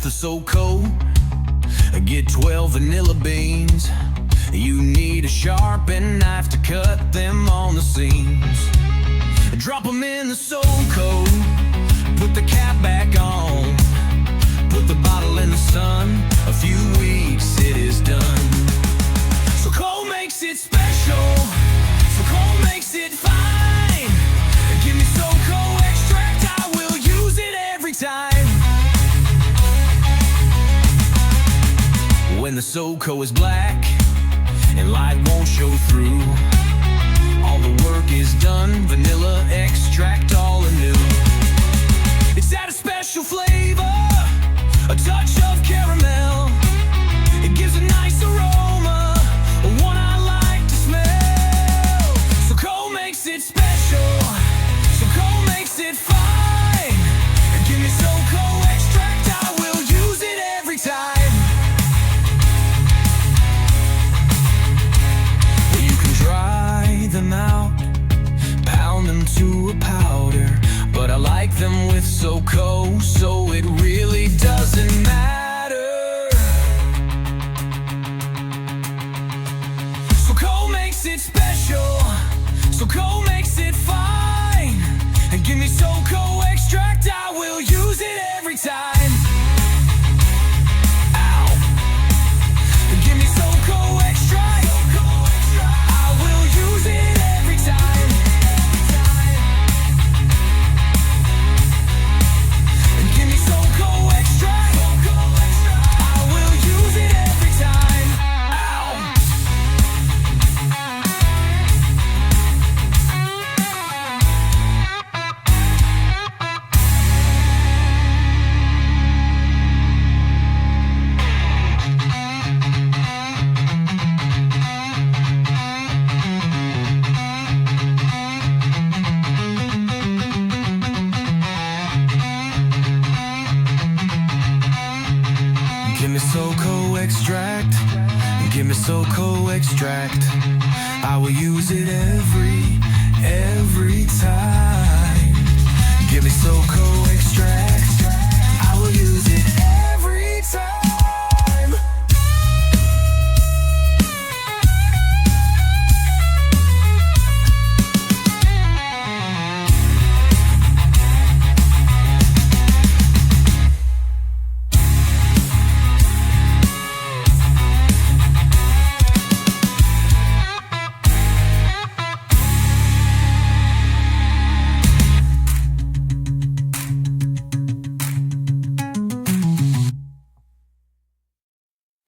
with a SoCo. Get 12 vanilla beans. You need a sharpened knife to cut them on the seams. Drop them in the SoCo, put the cap back on, put the bottle in the sun. A few weeks it is done. SoCo makes it special, SoCo makes it fine. Give me SoCo extract, I will use it every time. When the SoCo is black and light won't show through, all the work is done, vanilla extract all anew. It's got a special flavor, a touch of caramel. It gives a nice aroma, one I like to smell. SoCo makes it special, SoCo makes it fine. Give me SoCo extract, I will use it every time. Them out, pound them to a powder, but I like them with SoCo, so it really doesn't matter. SoCo makes it special, SoCo makes it fine. And give me SoCo extract, I will use it every time. Ow. And give me SoCo extract, I will use it every time. And give me SoCo extract, I will use it every time. Ow. Give me SoCo extract, give me SoCo extract. I will use it every time.